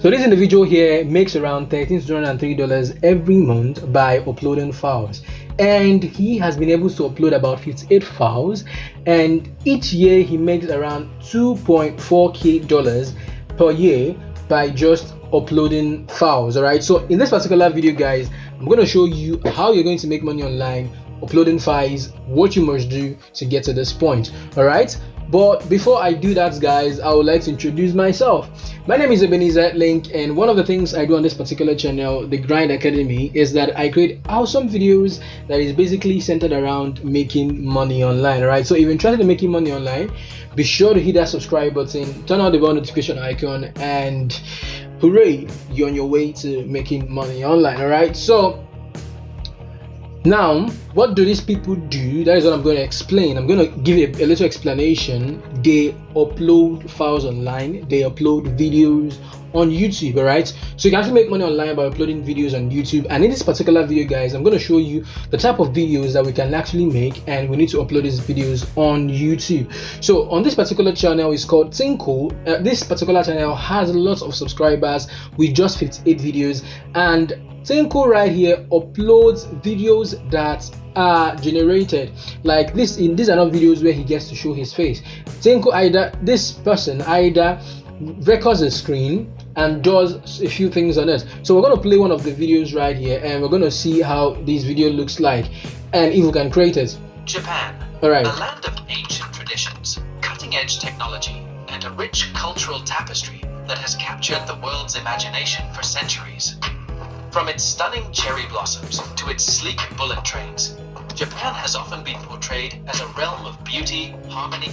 So this individual here makes around $1,303 every month by uploading files, and he has been able to upload about 58 files, and each year he makes around $2.4K per year by just uploading files. All right, so in this particular video, guys, I'm going to show you how you're going to make money online uploading files, what you must do to get to this point. All right, but before I do that, guys, I would like to introduce myself. My name is Ebenezer Link, and one of the things I do on this particular channel, the Grind Academy, is that I create awesome videos that is basically centered around making money online. All right, so if you're interested in making money online, be sure to hit that subscribe button, turn on the bell notification icon, and hooray, you're on your way to making money online. All right, so now, what do these people do? That is what I'm going to explain. I'm going to give a little explanation. They upload files online. They upload videos on YouTube, all right? So you can actually make money online by uploading videos on YouTube. And in this particular video, guys, I'm going to show you the type of videos that we can actually make, and we need to upload these videos on YouTube. So on this particular channel, is called Tinko. This particular channel has lots of subscribers with just 58 videos, and Tinko right here uploads videos that are generated like this. These are not videos where he gets to show his face. Tinko this person either records a screen and does a few things on it. So we're going to play one of the videos right here, and we're going to see how this video looks like and if we can create it. Japan, all right, a land of ancient traditions, cutting-edge technology, and a rich cultural tapestry that has captured the world's imagination for centuries. From its stunning cherry blossoms to its sleek bullet trains, Japan has often been portrayed as a realm of beauty, harmony.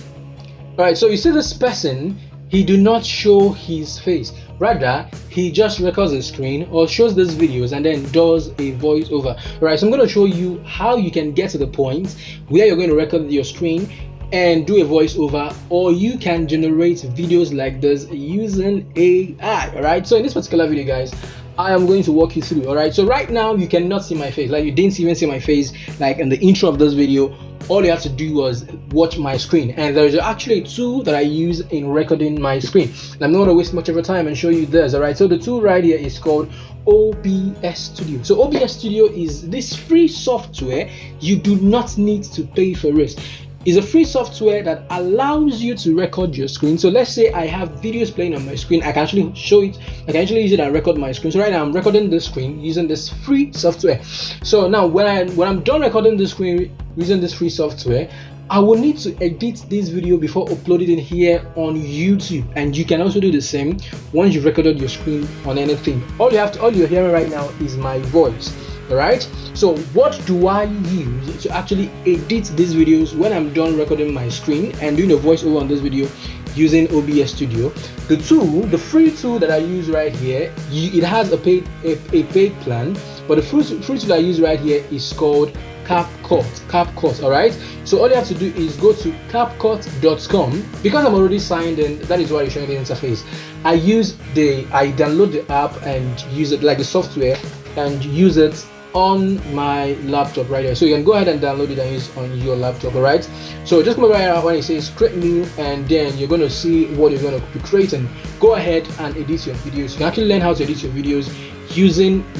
Alright, so you see this person, he do not show his face. Rather, he just records a screen or shows these videos and then does a voiceover. Alright, so I'm going to show you how you can get to the point where you're going to record your screen and do a voiceover, or you can generate videos like this using AI. Alright, so in this particular video, guys, I am going to walk you through. All right, so right now you cannot see my face, like you didn't even see my face like in the intro of this video. All you have to do was watch my screen, and there is actually a tool that I use in recording my screen, and I'm not going to waste much of your time and show you this. All right, so the tool right here is called OBS Studio. So OBS Studio is this free software. You do not need to pay for it. It's a free software that allows you to record your screen. So let's say I have videos playing on my screen. I can actually show it. I can actually use it and record my screen. So right now I'm recording the screen using this free software. So now when I'm done recording the screen using this free software, I will need to edit this video before uploading it here on YouTube. And you can also do the same once you've recorded your screen on anything. All you're hearing right now is my voice. All right, so what do I use to actually edit these videos when I'm done recording my screen and doing a voiceover on this video using OBS Studio? The tool, the free tool that I use right here, it has a paid plan, but the free tool I use right here is called CapCut. All right, so all you have to do is go to CapCut.com. Because I'm already signed in, that is why you're showing the interface. I download the app and use it, like the software, and use it on my laptop right here. So you can go ahead and download it and use it on your laptop. All right, so just come right now when it says create new, and then you're going to see what you're going to be creating. Go ahead and edit your videos. You can actually learn how to edit your videos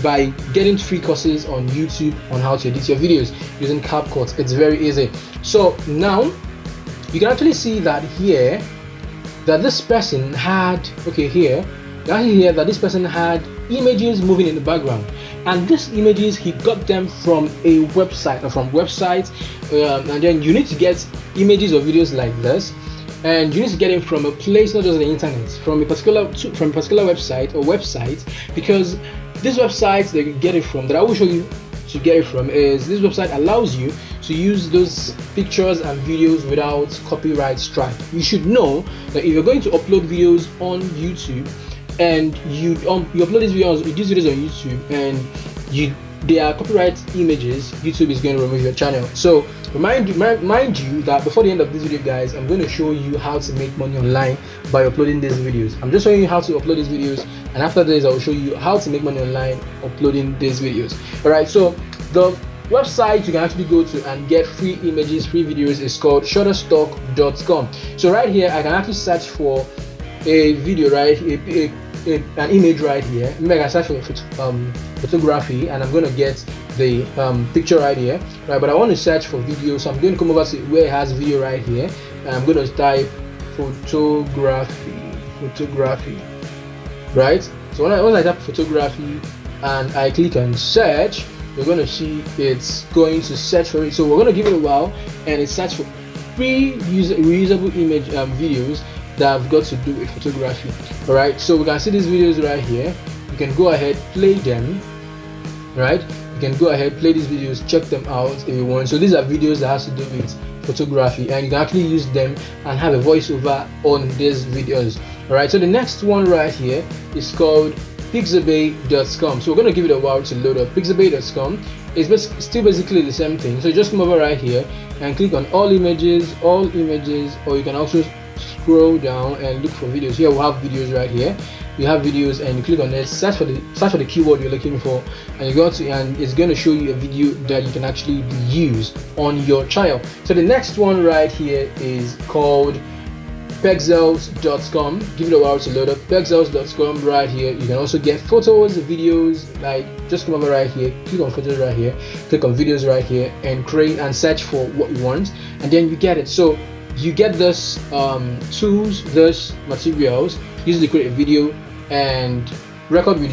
by getting free courses on YouTube on how to edit your videos using CapCut. It's very easy. So now you can actually see that here that this person had that this person had images moving in the background, and these images he got them from a website or from websites, and then you need to get images or videos like this, and you need to get it from a place, not just the internet, from a particular website or websites, because this website that you get it from, that I will show you to get it from, is this website allows you to use those pictures and videos without copyright strike. You should know that if you're going to upload videos on YouTube and you upload these videos on YouTube and they are copyright images, YouTube is going to remove your channel. So mind you that before the end of this video, guys, I'm going to show you how to make money online by uploading these videos. I'm just showing you how to upload these videos, and after this I will show you how to make money online uploading these videos. All right, so the website you can actually go to and get free images, free videos is called shutterstock.com. So right here I can actually search for a video, right, a an image right here. Maybe I can search for photography, and I'm gonna get the picture right here, right? But I want to search for video, so I'm going to come over to where it has video right here, and I'm going to type photography, right? So when I type photography and I click on search, you're going to see it's going to search for it. So we're going to give it a while, and it search for free reusable image videos that have got to do with photography. All right, so we can see these videos right here. You can go ahead, play them, right? You can go ahead, play these videos, check them out if you want. So these are videos that has to do with photography, and you can actually use them and have a voiceover on these videos. All right, so the next one right here is called pixabay.com. So we're going to give it a while to load up. Pixabay.com is still basically the same thing. So you just come over right here and click on all images, or you can also scroll down and look for videos. Here we have videos right here. You have videos, and you click on it, search for the keyword you're looking for, and you go to, and it's going to show you a video that you can actually use on your channel. So the next one right here is called pexels.com. Give it a while to load up. Pexels.com right here. You can also get photos, videos. Like, just come over right here, click on photos right here, click on videos right here, and create and search for what you want, and then you get it. So you get this tools, this materials, usually create a video and record with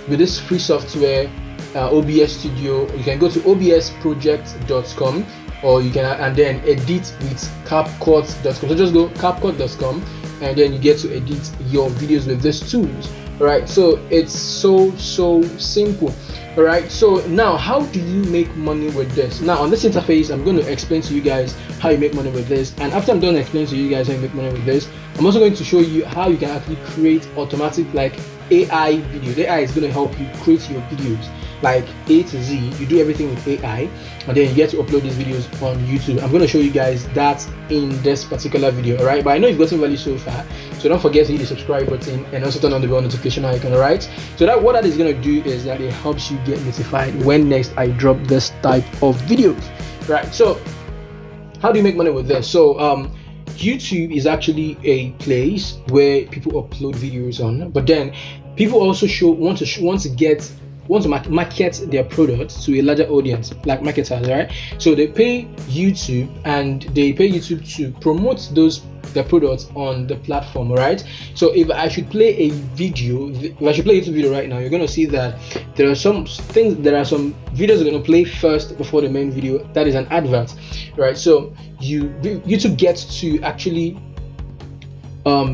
this free software, OBS Studio. You can go to obsproject.com, or you can and then edit with CapCut.com. So just go CapCut.com, and then you get to edit your videos with these tools. All right, so it's so simple. All right, so now how do you make money with this? Now on this interface, I'm going to explain to you guys how you make money with this, and after I'm done explaining to you guys how you make money with this, I'm also going to show you how you can actually create automatic, like, AI videos. AI is going to help you create your videos like A to Z. You do everything with AI, and then you get to upload these videos on YouTube. I'm going to show you guys that in this particular video. All right, but I know you've gotten value so far, so don't forget to hit the subscribe button and also turn on the bell notification icon. All right, so that what that is going to do is that it helps you get notified when next I drop this type of videos. Right, so how do you make money with this? So YouTube is actually a place where people upload videos on, but then people also want to market their products to a larger audience, like marketers, right? So they pay YouTube, and they pay YouTube to promote their products on the platform, right? So if I should play a YouTube video right now, you're going to see that there are some videos are going to play first before the main video. That is an advert, right? So YouTube gets to actually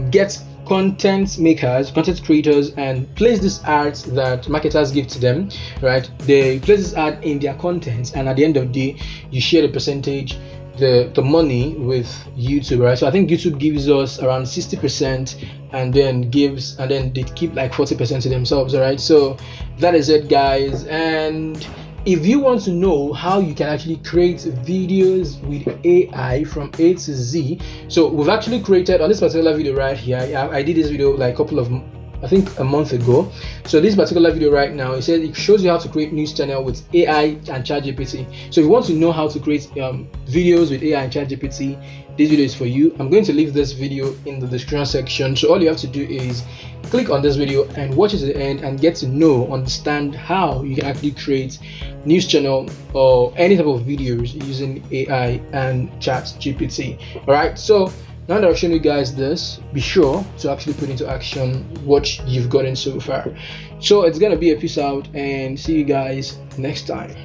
get content makers, content creators, and place these ads that marketers give to them, right? They place this ad in their content, and at the end of the day, you share the percentage, the money with YouTube, right? So I think YouTube gives us around 60%, and then they keep like 40% to themselves. All right, so that is it, guys. And if you want to know how you can actually create videos with AI from A to Z, so we've actually created on this particular video right here. I did this video like a month ago. So this particular video right now, it shows you how to create news channel with AI and ChatGPT. So if you want to know how to create videos with AI and ChatGPT, this video is for you. I'm going to leave this video in the description section. So all you have to do is click on this video and watch it to the end and get to understand how you can actually create news channel or any type of videos using AI and ChatGPT. All right, so now that I've shown you guys this, be sure to actually put into action what you've gotten so far. So it's gonna be a peace out, and see you guys next time.